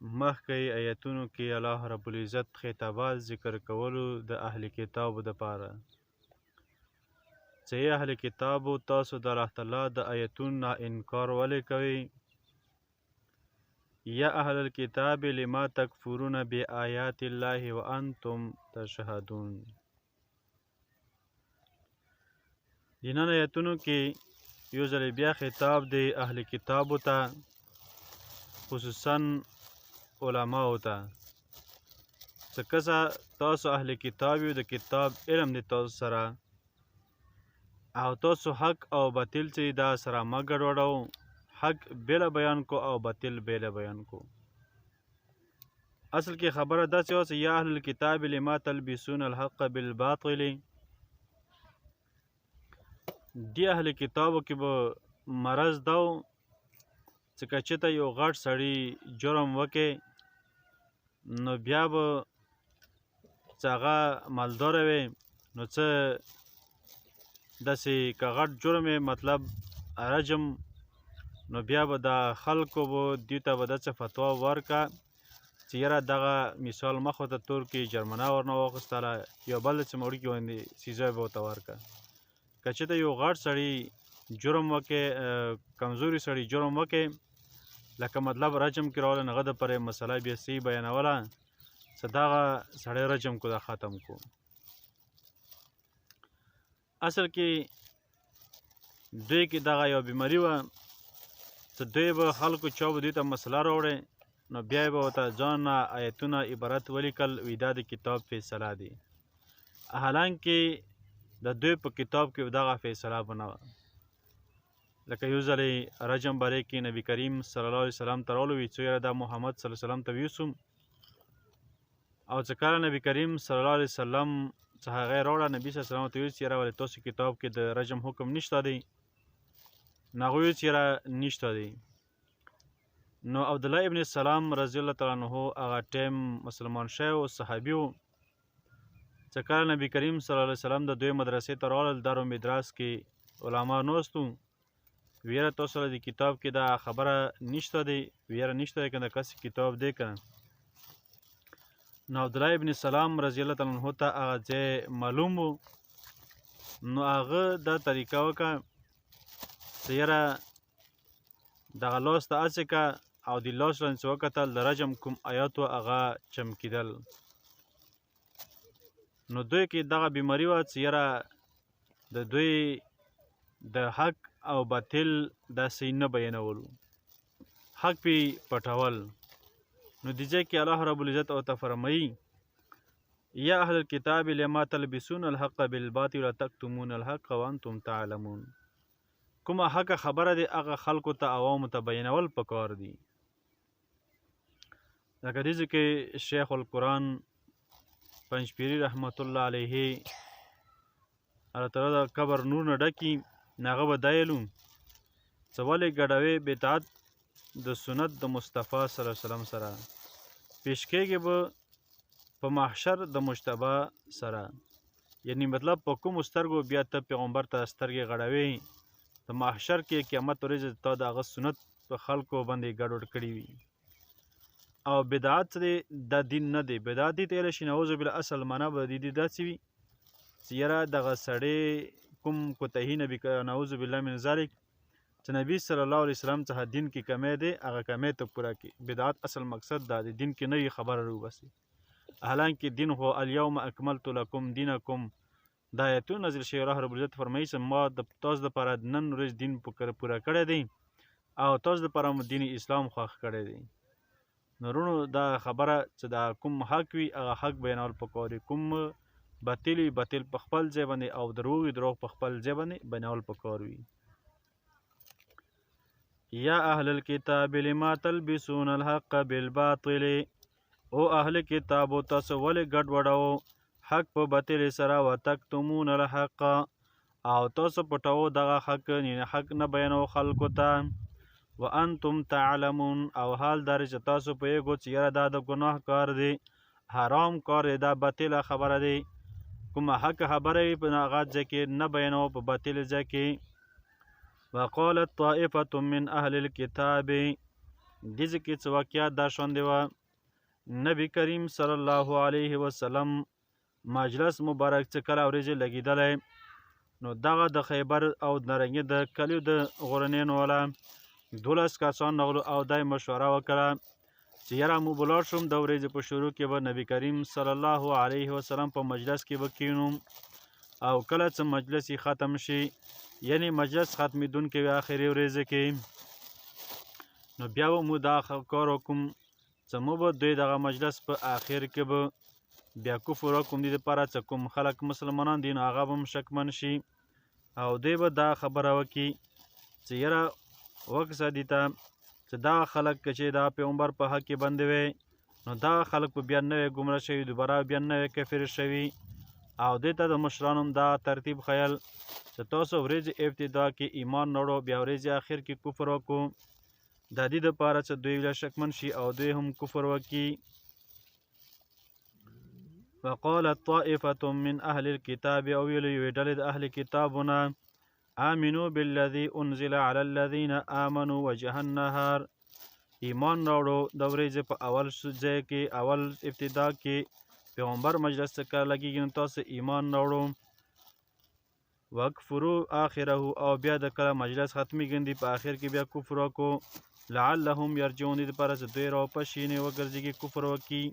مخکې آیتونو کې الله رب العزت خطابات ذکر کولو د اهل کتابو دپاره چې ای اهل کتابو تاسو د الله تعالی د آیتونو نه انکار ولې کوئ یا اهل الكتاب لما تکفرون بآیات الله وانتم تشهدون. د نن آیتونو کې یو ځل بیا خطاب د اهل کتابو ته خصوصا علماو ته څه کسه تاسو اهل کتاب یو د کتاب علم د تاسو سره او تاسو حق او باطل چې دا سره مه ګډوډوو حق بیله بیان کو او باطل بیله بیان کو. اصل کې خبره داسې وه چې یا اهل الکتاب لما تلبسون الحق بالباطل دی اهل کتابو کې به مرض دا و چې که چېرته یو غټ سړي جرم وکړي نو بیا به چې هغه مالداره وي نو څه داسې که غټ جرم مطلب رجم نو بیا به د خلکو به دوی ته به داسې فتوا ورکړه چې یاره دغه مثال مخ ورته تور کې جرمنه ورنه واخیستله یو بل چې مړکي باندې سیزه به ورته ورکړه. که چېرته یو غټ سړي جرم وکړي کمزوري سړي جرم وکړي لکه مطلب رجم کې راغلی نو هغه دپاره یې مسله بیا صحیح بیانوله چې دغه سړی رجم کو دا ختم کو. اصل کې دوی کې دغه یو بیماري وه چې دوی به خلکو چا به دوی ته مسله راوړی نو بیا یې به ورته ځان نه ایتونه عبارت ولیکل وي دا د کتاب فیصله دی حالانکې د دوی په کتاب کې دغه فیصله به نه وه. لکه یو ځلې رجم باره کې نبي کریم صلی الله علیه وسلم ته راغلو وي څو یاره دا محمد صلی الله علیه وسلم ته ویوسم او چې کله نبي کریم صلی الله علیه وسلم څخه هغه یې راوړه نبي صلی الله علیه وسلم ته ویل چې یاره ولې تاسو کتاب کې د رجم حکم نشته دی نو هغه ویل چې یاره نشته دی. نو عبدالله ابن سلام رضی الله تعالی عنه هغه ټیم مسلمان شوی و صحابي و چې کله نبي کریم صلی الله علیه وسلم د دوی مدرسې ته راغلل دارالمدراس کې علما ناست وو ویره تاسو سره د کتاب کې دا خبره نشته دی ویره نشته دی که د کس کتاب دی که نو عبدالله ابن سلام رضی الله تعالی عنه ته هغه ځای معلوم و نو هغه دا طریقه وکړه چې یاره دغه لاس ته هڅې که او د لاس لاندې چې وکتل د رجم کوم آیات و هغه چمکېدل نو دوی کې دغه بیماري وه چې یاره د دوی د حق او باطل داسې نه بیانولو حق پې پټول. نو د ځای کې الله رب العزت ورته فرمایي یا اهل الکتاب لما تلبسون الحق بالباطل وتکتمون الحق وانتم تعلمون. کومه حق خبره دی هغه خلکو ته عوامو ته بیانول پکار دي. لکه دې ځای کې شیخ القرآن پنجپیري رحمت الله علیه الله تعالی د قبر نور نه ډکي هغه به دا ویلو چې ولې ګډوې بدعت د سنت د مصطفی صلی الله علیه وسلم سره پیش کېږي به په محشر د مجتبی سره یعنی مطلب په کومو سترګو بیا ته پیغمبر ته سترګې غړوې د محشر کې قیامت ورځ تا د هغه سنت په خلکو باندې ګډوډ کړي وي او بدعت د دین نه دی. بدعت دې ته ویلی شي نعوذ بالله اصل معنا به د دې داسې وي چې یاره دغه سړی کوم کوتهي نبي نعوذ بالله من ذلک چې نبي صلی الله علیه وسلم څخه دین کې کمی دی هغه کمی ته پوره کړي. بدعت اصل مقصد دا دی دین کې نوې خبره راوباسي حالانکې دین خو الیوم اکملت لکم دینکم دا آیتونه نازل شوي الله رب العزت فرمایي چې ما د تاسو دپاره نن ورځ دین پوره کړی دی او تاسو دپاره مو دین اسلام خوښ کړی دی. نو وروڼو دا خبره چې دا کوم حق وي هغه حق بیانول پکار دي کوم باطل وي باطل په خپل ځای باندې او دروغ وي دروغ په خپل ځای باندې بیانول پکار وي. یا اهل الکتاب لما تلبسون الحق بالباطل او اهل کتابو تاسو ولې ګډوډوو حق په باطل سره وتکتمون الحق او تاسو پټوو دغه حق نه بیانو خلکو ته وانتم تعلمون او حال دار چې تاسو پوهیږئ چې یاره دا د ګناه کار دی حرام کار دی دا باطله خبره دی کومه حق خبره وي په هغه ځای کې نه بیانوو په باطل ځای کې. وقالت طائفة من اهل الكتاب دې ځای کې څه واقعات دا شوندې وه. نبی کریم صلی الله علیه وسلم مجلس مبارک څه کله ورځې لګېدلی، نو دغه د خیبر او نارنګي د کلیو د غرنینو والا 12 کسان راغلو او دا مشوره وکړه چې یاره موږ به لاړ شوم د ورځې په شروع کې به نبی کریم صلی الله علیه وسلم په مجلس کې به کینو، او کله چې مجلس یې ختم شي، یعنی مجلس ختمېدونکې وي آخري ورځې کې، نو بیا به موږ دا کار وکړو چې موږ به دوی دغه مجلس په آخر کې به بیا کفر وکړو. دې دپاره چې کوم خلک مسلمانان دي نو هغه به هم شکمن شي، او دوی به دا خبره وکړي چې یاره وکسه دي ته چې دغه خلک که چې دا پیغمبر په حق کې بندې وی، نو دغه خلک به بیا نوی ګمراه شوي، دوباره بیا نوی کفر شوي، او دې ته د مشرانو هم دا ترتیب خیل چې تاسو ورځې ابتدا کې ایمان نه وړو، بیا ورځې آخر کې کفر وکړو، د دې دپاره چې دوی له شکمن شي او دوی هم کفر وکړي. وقالت طائفة من أهل الكتاب، او ویلو یوې ډلې د اهل کتابونه آمنوا بالذي انزل على الذين آمنوا وجه النهار، ایمان راوړو د ورځې په اول ځای کې اول ابتدا کې پیغمبر مجلس څخه لګیږي نو تاسو ایمان راوړو، وکفروا آخره، او بیا د کله مجلس ختمیږي په آخر کې بیا کفر وکړو، لعلهم یرجعون، دې دپاره چې دوی راوپشي نه وګرځېږي کفر وکړي.